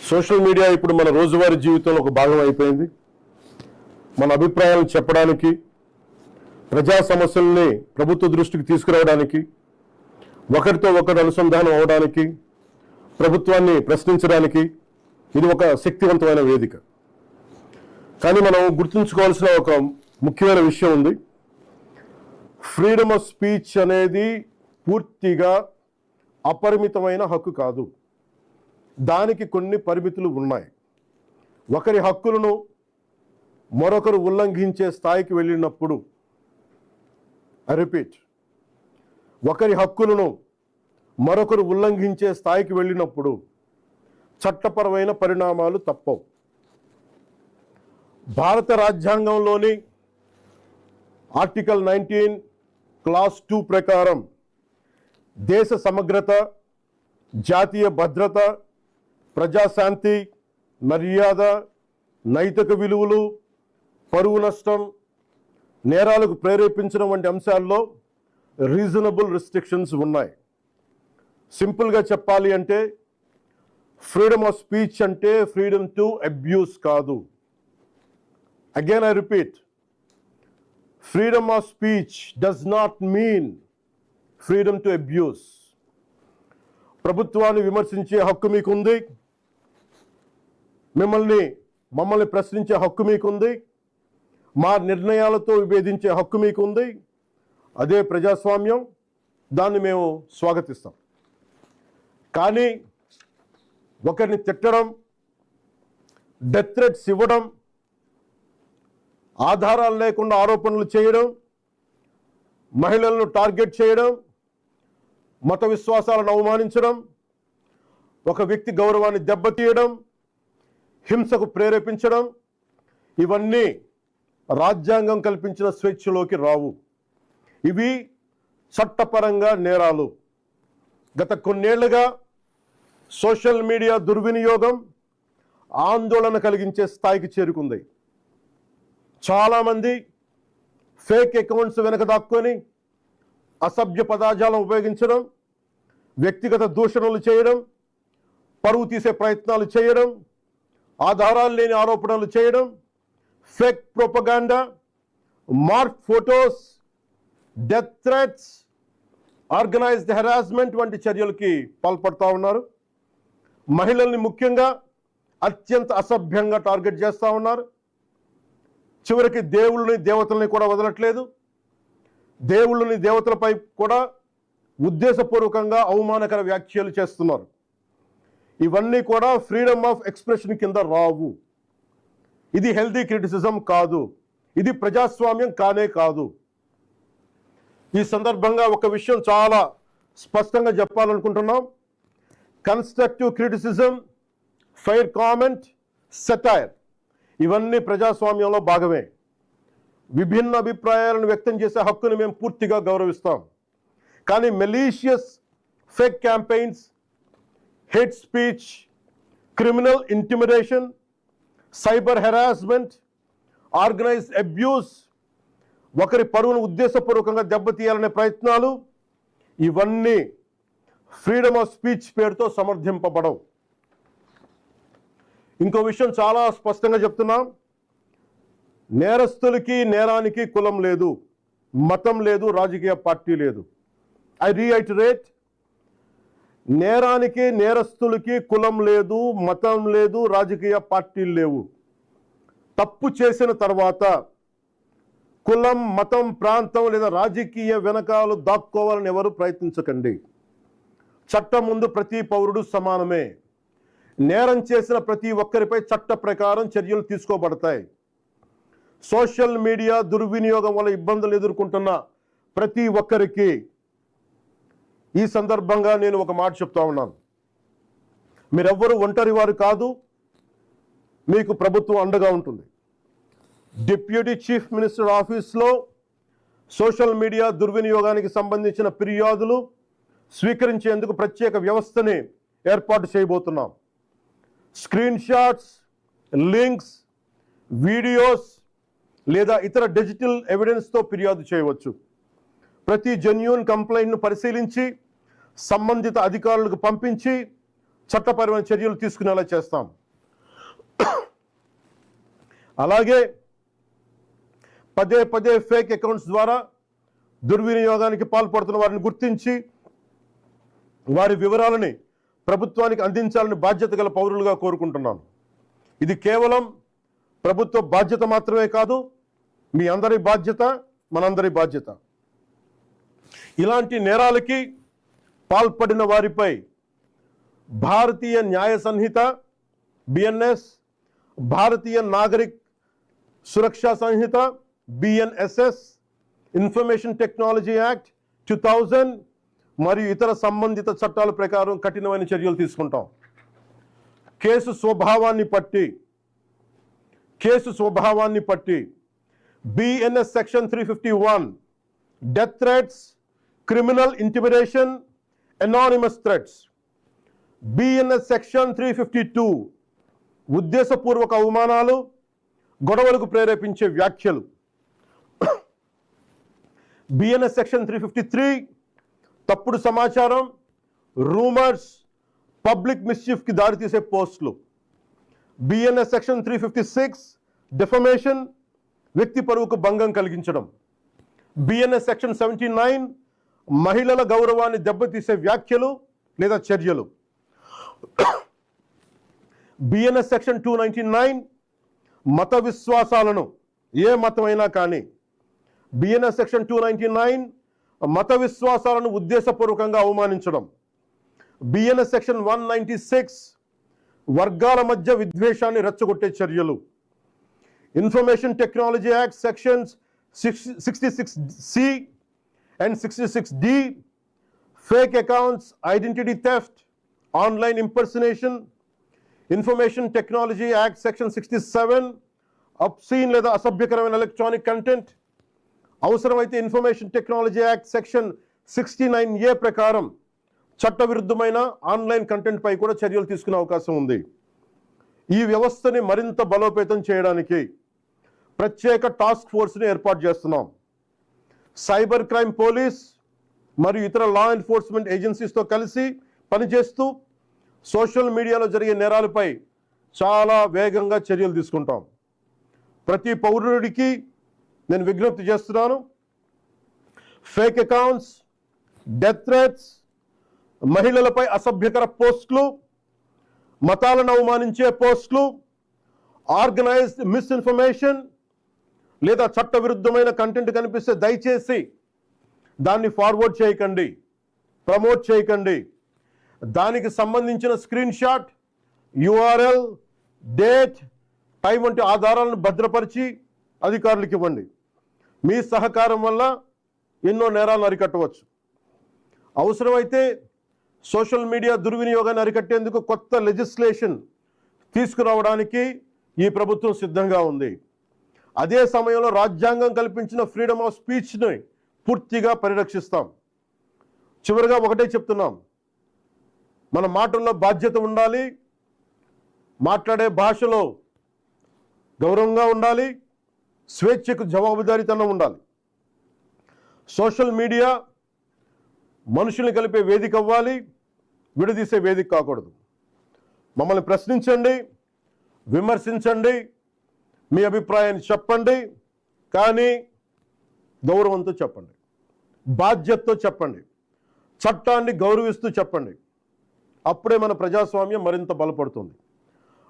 Social media ఇప్పుడు మన రోజువారీ జీవితంలో ఒక భాగం అయిపోయింది. మన అభిప్రాయాలను చెప్పడానికి, ప్రజా సమస్యల్ని ప్రభుత్వ దృష్టికి తీసుకురావడానికి, ఒకరితో ఒకరు అనుసంధానం అవడానికి, ప్రభుత్వాన్ని ప్రశ్నించడానికి ఇది ఒక శక్తివంతమైన వేదిక. కానీ మనం గుర్తుంచుకోవాల్సిన ఒక ముఖ్యమైన విషయం ఉంది. ఫ్రీడమ్ ఆఫ్ స్పీచ్ అనేది పూర్తిగా అపరిమితమైన హక్కు కాదు. దానికి కొన్ని పరిమితులు ఉన్నాయి. ఒకరి హక్కులను మరొకరు ఉల్లంఘించే స్థాయికి వెళ్ళినప్పుడు, ఐ రిపీట్, ఒకరి హక్కులను మరొకరు ఉల్లంఘించే స్థాయికి వెళ్ళినప్పుడు చట్టపరమైన పరిణామాలు తప్పవు. భారత రాజ్యాంగంలోని ఆర్టికల్ 19 క్లాస్ 2 ప్రకారం దేశ సమగ్రత, జాతీయ భద్రత, ప్రజాశాంతి, మర్యాద, నైతిక విలువలు, పరువు నష్టం, నేరాలకు ప్రేరేపించడం వంటి అంశాల్లో రీజనబుల్ రిస్ట్రిక్షన్స్ ఉన్నాయి. సింపుల్గా చెప్పాలి అంటే ఫ్రీడమ్ ఆఫ్ స్పీచ్ అంటే ఫ్రీడమ్ టు అబ్యూస్ కాదు. Again I repeat, freedom of speech does not mean freedom to abuse. ప్రభుత్వాన్ని విమర్శించే హక్కు మీకుంది, మమ్మల్ని ప్రశ్నించే హక్కు మీకుంది, మా నిర్ణయాలతో విభేదించే హక్కు మీకుంది. అదే ప్రజాస్వామ్యం, దాన్ని మేము స్వాగతిస్తాం. కానీ ఒకరిని తిట్టడం, డెత్ థ్రెట్స్ ఇవ్వడం, ఆధారాలు లేకుండా ఆరోపణలు చేయడం, మహిళలను టార్గెట్ చేయడం, మత విశ్వాసాలను అవమానించడం, ఒక వ్యక్తి గౌరవాన్ని దెబ్బతీయడం, హింసకు ప్రేరేపించడం, ఇవన్నీ రాజ్యాంగం కల్పించిన స్వేచ్ఛలోకి రావు. ఇవి చట్టపరంగా నేరాలు. గత కొన్నేళ్లుగా సోషల్ మీడియా దుర్వినియోగం ఆందోళన కలిగించే స్థాయికి చేరుకుంది. చాలామంది ఫేక్ అకౌంట్స్ వెనక దాక్కొని అసభ్య పదజాలం ఉపయోగించడం, వ్యక్తిగత దూషణలు చేయడం, పరువు తీసే ప్రయత్నాలు చేయడం, ఆధారాలు లేని ఆరోపణలు చేయడం, fake propaganda, mark photos, death threats, organised harassment వంటి చర్యలకి పాల్పడుతూ ఉన్నారు. మహిళల్ని ముఖ్యంగా అత్యంత అసభ్యంగా టార్గెట్ చేస్తూ ఉన్నారు. చివరికి దేవుళ్ళని, దేవతల్ని కూడా వదలట్లేదు. దేవుళ్ళని, దేవతలపై కూడా ఉద్దేశపూర్వకంగా అవమానకర వ్యాఖ్యలు చేస్తున్నారు. ఇవన్నీ కూడా ఫ్రీడమ్ ఆఫ్ ఎక్స్ప్రెషన్ కింద రావు. ఇది హెల్దీ క్రిటిసిజం కాదు. ఇది ప్రజాస్వామ్యం కానే కాదు. ఈ సందర్భంగా ఒక విషయం చాలా స్పష్టంగా చెప్పాలనుకుంటున్నాం. Constructive criticism, fair comment, satire ఇవన్నీ ప్రజాస్వామ్యంలో భాగమే. విభిన్న అభిప్రాయాలను వ్యక్తం చేసే హక్కును మేము పూర్తిగా గౌరవిస్తాం. కానీ malicious fake campaigns, hate speech, criminal intimidation, cyber harassment, organised abuse, ఒకరి పరువును ఉద్దేశపూర్వకంగా దెబ్బతీయాలనే ప్రయత్నాలు, ఇవన్నీ ఫ్రీడమ్ ఆఫ్ స్పీచ్ పేరుతో సమర్థింపబడవు. ఇంకో విషయం చాలా స్పష్టంగా చెప్తున్నాం. నేరస్తులకి, నేరానికి కులం లేదు, మతం లేదు, రాజకీయ పార్టీ లేదు. ఐ రీఐటరేట్, నేరానికి, నేరస్తులకి కులం లేదు, మతం లేదు, రాజకీయ పార్టీలు లేవు. తప్పు చేసిన తర్వాత కులం, మతం, ప్రాంతం లేదా రాజకీయ వెనకాలు దాక్కోవాలని ఎవరు ప్రయత్నించకండి. చట్టం ముందు ప్రతి పౌరుడు సమానమే. నేరం చేసిన ప్రతి ఒక్కరిపై చట్ట ప్రకారం చర్యలు తీసుకోబడతాయి. సోషల్ మీడియా దుర్వినియోగం వల్ల ఇబ్బందులు ఎదుర్కొంటున్న ప్రతి ఒక్కరికి ఈ సందర్భంగా నేను ఒక మాట చెప్తా ఉన్నాను. మీరెవ్వరూ ఒంటరి వారు కాదు. మీకు ప్రభుత్వం అండగా ఉంటుంది. డిప్యూటీ చీఫ్ మినిస్టర్ ఆఫీస్లో సోషల్ మీడియా దుర్వినియోగానికి సంబంధించిన ఫిర్యాదులు స్వీకరించేందుకు ప్రత్యేక వ్యవస్థని ఏర్పాటు చేయబోతున్నాం. స్క్రీన్ షాట్స్, లింక్స్, వీడియోస్ లేదా ఇతర డిజిటల్ ఎవిడెన్స్తో ఫిర్యాదు చేయవచ్చు. ప్రతి జెన్యూన్ కంప్లైంట్ను పరిశీలించి సంబంధిత అధికారులకు పంపించి చట్టపరమైన చర్యలు తీసుకునేలా చేస్తాం. అలాగే పదే పదే ఫేక్ అకౌంట్స్ ద్వారా దుర్వినియోగానికి పాల్పడుతున్న వారిని గుర్తించి వారి వివరాలని ప్రభుత్వానికి అందించాలని బాధ్యత గల పౌరులుగా కోరుకుంటున్నాను. ఇది కేవలం ప్రభుత్వ బాధ్యత మాత్రమే కాదు, మీ అందరి బాధ్యత, మనందరి బాధ్యత. ఇలాంటి నేరాలకి పాల్పడిన వారిపై భారతీయ న్యాయ సంహిత బిఎన్ఎస్, భారతీయ నాగరిక్ సురక్షా సంహిత బిఎన్ఎస్ఎస్, ఇన్ఫర్మేషన్ టెక్నాలజీ యాక్ట్ 2000 మరియు ఇతర సంబంధిత చట్టాల ప్రకారం కఠినమైన చర్యలు తీసుకుంటాం. కేసు స్వభావాన్ని బట్టి BNS section 351 death threats, criminal intimidation, anonymous threats. BNS section 352 ఉద్దేశపూర్వక అవమానాలు, గొడవలకు ప్రేరేపించే వ్యాఖ్యలు. బిఎన్ఎస్ సెక్షన్ 353 తప్పుడు సమాచారం, రూమర్స్, పబ్లిక్ మిస్చీఫ్కి దారితీసే పోస్టులు. బిఎన్ఎస్ సెక్షన్ 356 డిఫమేషన్, వ్యక్తి పరువుకు భంగం కలిగించడం. బిఎన్ఎస్ సెక్షన్ 79 మహిళల గౌరవాన్ని దెబ్బతీసే వ్యాఖ్యలు లేదా చర్యలు. బిఎన్ఎస్ సెక్షన్ 299 మత విశ్వాసాలను, ఏ మతమైనా కానీ, బిఎన్ఎస్ సెక్షన్ 299 మత విశ్వాసాలను ఉద్దేశపూర్వకంగా అవమానించడం. బిఎన్ఎస్ సెక్షన్ 196 వర్గాల మధ్య విద్వేషాన్ని రెచ్చగొట్టే చర్యలు. Information technology act sections 66C and 66D fake accounts, identity theft, online impersonation. Information technology act section 67 obscene లేదా అసభ్యకరమైన ఎలక్ట్రానిక్ కంటెంట్. అవసరమైతే information technology act section 69A ప్రకారం చట్టవిరుద్ధమైన ఆన్లైన్ కంటెంట్ పై కూడా చర్యలు తీసుకునే అవకాశం ఉంది. ఈ వ్యవస్థని మరింత బలోపేతం చేయడానికి ప్రత్యేక టాస్క్ ఫోర్స్ని ఏర్పాటు చేస్తున్నాం. సైబర్ క్రైమ్ పోలీస్ మరియు ఇతర లా ఎన్ఫోర్స్మెంట్ ఏజెన్సీస్తో కలిసి పనిచేస్తూ సోషల్ మీడియాలో జరిగే నేరాలపై చాలా వేగంగా చర్యలు తీసుకుంటాం. ప్రతి పౌరుడికి నేను విజ్ఞప్తి చేస్తున్నాను, ఫేక్ అకౌంట్స్, డెత్ థ్రెట్స్, మహిళలపై అసభ్యకర పోస్టులు, మతాలను అవమానించే పోస్టులు, ఆర్గనైజ్డ్ మిస్ఇన్ఫర్మేషన్ లేదా చట్టవిరుద్ధమైన కంటెంట్ కనిపిస్తే దయచేసి దాన్ని ఫార్వర్డ్ చేయకండి, ప్రమోట్ చేయకండి. దానికి సంబంధించిన screen shot, URL, date, time వంటి ఆధారాలను భద్రపరిచి అధికారులకు ఇవ్వండి. మీ సహకారం వల్ల ఎన్నో నేరాలను అరికట్టవచ్చు. అవసరమైతే సోషల్ మీడియా దుర్వినియోగాన్ని అరికట్టేందుకు కొత్త లెజిస్లేషన్ తీసుకురావడానికి ఈ ప్రభుత్వం సిద్ధంగా ఉంది. అదే సమయంలో రాజ్యాంగం కల్పించిన ఫ్రీడమ్ ఆఫ్ స్పీచ్ని పూర్తిగా పరిరక్షిస్తాం. చివరిగా ఒకటే చెప్తున్నాం, మన మాటల్లో బాధ్యత ఉండాలి, మాట్లాడే భాషలో గౌరవంగా ఉండాలి, స్వేచ్ఛకు జవాబుదారీతనం ఉండాలి. సోషల్ మీడియా మనుషుల్ని కలిపే వేదిక అవ్వాలి, విడదీసే వేదిక కాకూడదు. మమ్మల్ని ప్రశ్నించండి, విమర్శించండి, మీ అభిప్రాయాన్ని చెప్పండి, కానీ గౌరవంతో చెప్పండి, బాధ్యతతో చెప్పండి, చట్టాన్ని గౌరవిస్తూ చెప్పండి. అప్పుడే మన ప్రజాస్వామ్యం మరింత బలపడుతుంది.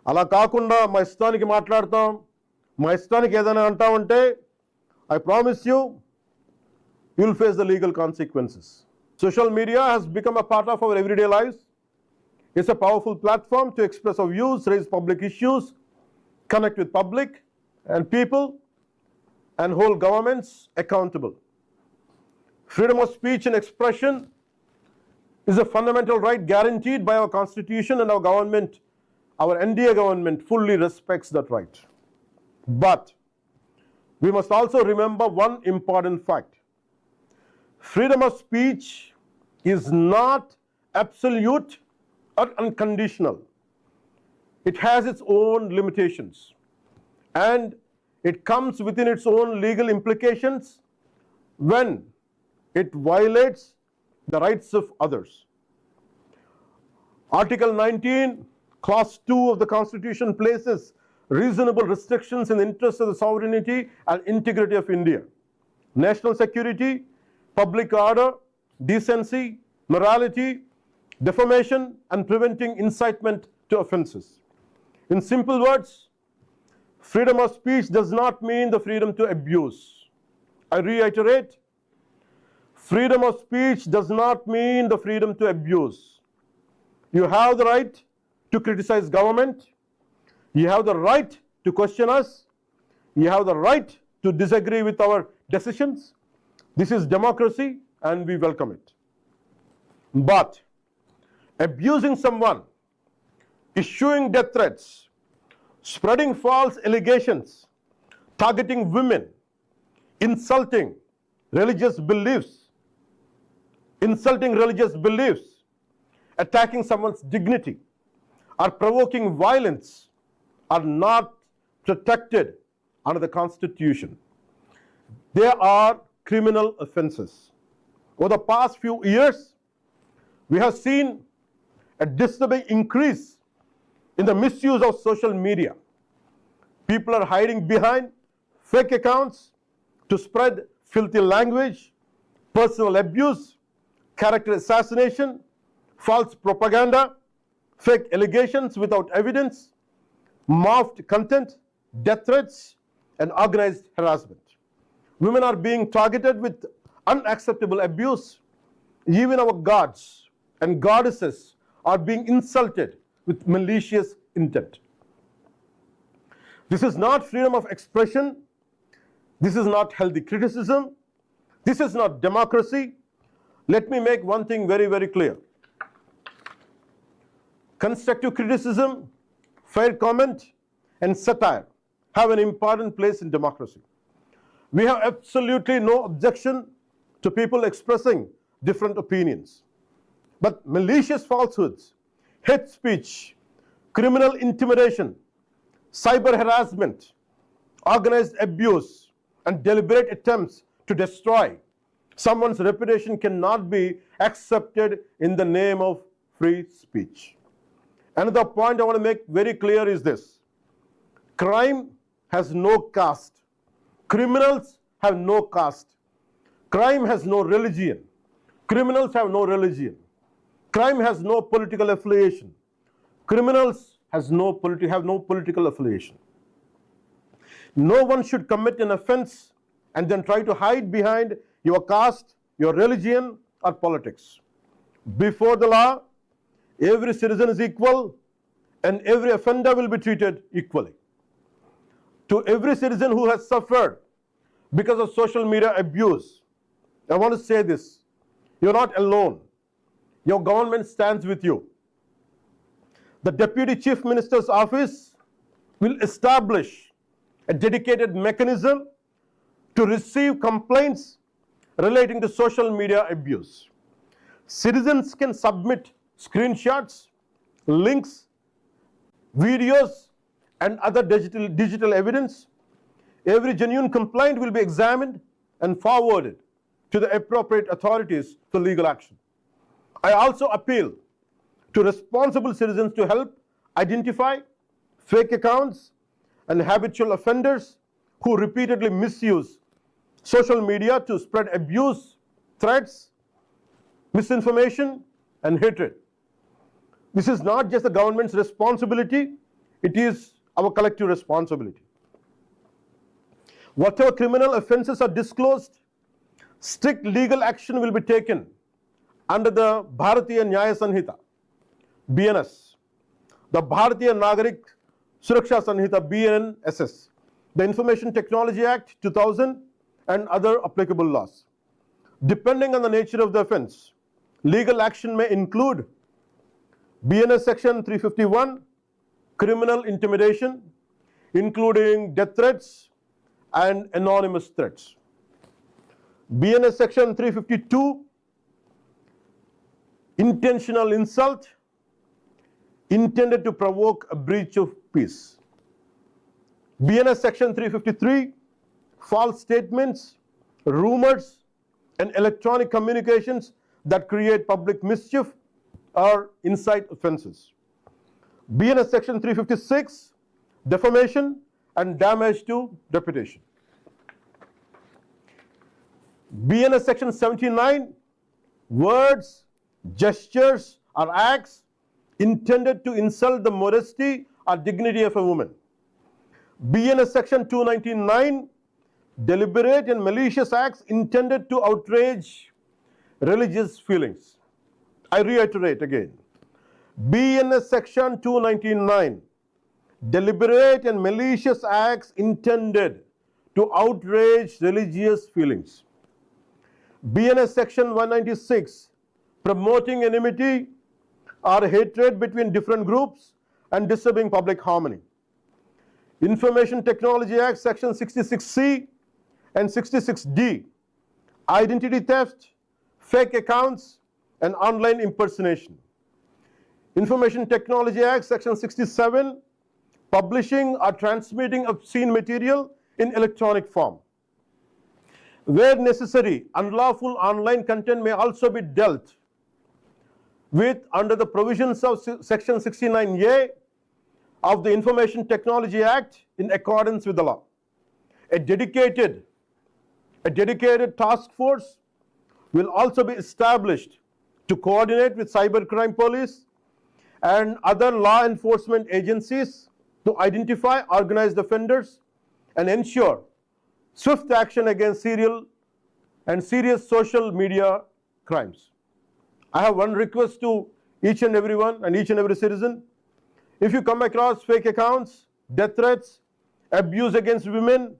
అలా కాకుండా మా ఇష్టానికి మాట్లాడతాం, మా ఇష్టానికి ఏదైనా అంటామంటే I promise you will face the legal consequences. Social media has become a part of our everyday lives. It's a powerful platform to express our views, raise public issues, connect with public and people, and hold governments accountable. Freedom of speech and expression is a fundamental right guaranteed by our Constitution, and our government, our NDA government, fully respects that right. But we must also remember one important fact. Freedom of speech is not absolute or unconditional. It has its own limitations, and it comes within its own legal implications when it violates the rights of others. Article 19, Clause 2 of the Constitution places reasonable restrictions in the interest of the sovereignty and integrity of India. National security, public order, decency, morality, defamation, and preventing incitement to offenses. In simple words, freedom of speech does not mean the freedom to abuse. I reiterate, freedom of speech does not mean the freedom to abuse. You have the right to criticize government. You have the right to question us. You have the right to disagree with our decisions. This is democracy and we welcome it. But abusing someone, issuing death threats, spreading false allegations, targeting women, insulting religious beliefs, attacking someone's dignity, or provoking violence are not protected under the Constitution. They are criminal offenses. Over the past few years, we have seen a disturbing increase in the misuse of social media. People are hiding behind fake accounts to spread filthy language, personal abuse, character assassination, false propaganda, fake allegations without evidence, morphed content, death threats, and organized harassment. Women are being targeted with unacceptable abuse. Even our gods and goddesses are being insulted with malicious intent. This is not freedom of expression. This is not healthy criticism. This is not democracy. Let me make one thing very, very clear. Constructive criticism, fair comment, and satire have an important place in democracy. We have absolutely no objection to people expressing different opinions. But malicious falsehoods, hate speech, criminal intimidation, cyber harassment, organized abuse, and deliberate attempts to destroy someone's reputation cannot be accepted in the name of free speech. Another point I want to make very clear is this. Crime has no caste. Criminals have no caste. Crime has no religion. Criminals have no religion. Crime has no political affiliation. Criminals have no political affiliation. No one should commit an offense and then try to hide behind your caste, your religion, or politics. Before the law, every citizen is equal and every offender will be treated equally. To every citizen who has suffered because of social media abuse, I want to say this. You're not alone. Your government stands with you. The Deputy Chief Minister's office will establish a dedicated mechanism to receive complaints relating to social media abuse. Citizens can submit screenshots, links, videos, and other digital evidence. Every genuine complaint will be examined and forwarded to the appropriate authorities for legal action. I also appeal to responsible citizens to help identify fake accounts and habitual offenders who repeatedly misuse social media to spread abuse, threats, misinformation, and hatred. This is not just the government's responsibility, it is our collective responsibility. Whatever criminal offenses are disclosed, strict legal action will be taken under the Bharatiya Nyaya Sanhita, BNS, the Bharatiya Nagarik Suraksha Sanhita, BNSS, the Information Technology Act 2000, and other applicable laws. Depending on the nature of the offense, legal action may include BNS Section 351, criminal intimidation, including death threats and anonymous threats. BNS Section 352, intentional insult intended to provoke a breach of peace. BNS Section 353, false statements, rumors, and electronic communications that create public mischief or incite offences. BNS Section 356, defamation and damage to reputation. BNS Section 79, words, gestures, or acts intended to insult the modesty or dignity of a woman. BNS Section 299, deliberate and malicious acts intended to outrage religious feelings. I reiterate again. BNS Section 299, deliberate and malicious acts intended to outrage religious feelings. BNS Section 196, promoting enmity or hatred between different groups and disturbing public harmony. Information Technology Act Section 66C and 66D, identity theft, fake accounts, and online impersonation. Information Technology Act Section 67, publishing or transmitting obscene material in electronic form. Where necessary, unlawful online content may also be dealt with under the provisions of Section 69A of the Information Technology Act in accordance with the law. A dedicated task force will also be established to coordinate with cybercrime police and other law enforcement agencies to identify organized offenders and ensure swift action against serial and serious social media crimes. I have one request to each and everyone and each and every citizen. If you come across fake accounts, death threats, abuse against women,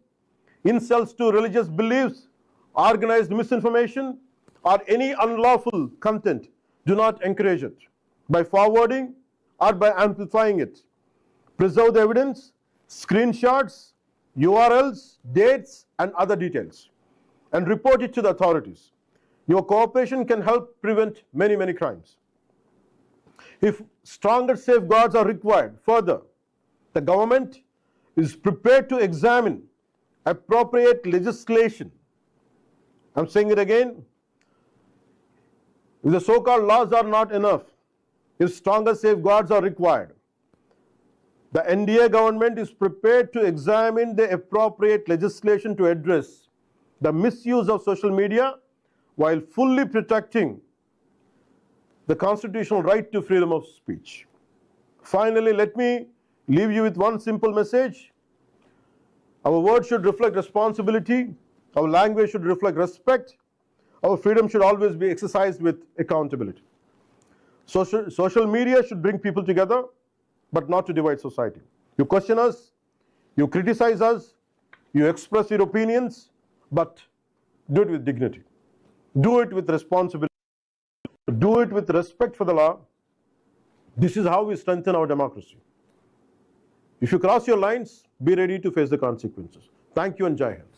insults to religious beliefs, organized misinformation, or any unlawful content, do not encourage it by forwarding or by amplifying it. Preserve the evidence, screenshots, URLs, dates, and other details, and report it to the authorities. Your cooperation can help prevent many, many crimes. If stronger safeguards are required, further, the government is prepared to examine appropriate legislation. I'm saying it again. If the so-called laws are not enough, if stronger safeguards are required, the NDA government is prepared to examine the appropriate legislation to address the misuse of social media while fully protecting the constitutional right to freedom of speech. Finally, let me leave you with one simple message. Our words should reflect responsibility. Our language should reflect respect. Our freedom should always be exercised with accountability. Social media should bring people together, but not to divide society. You question us, you criticize us, you express your opinions, but do it with dignity. Do it with responsibility. Do it with respect for the law. This is how we strengthen our democracy. If you cross your lines, be ready to face the consequences. Thank you and Jai Hind.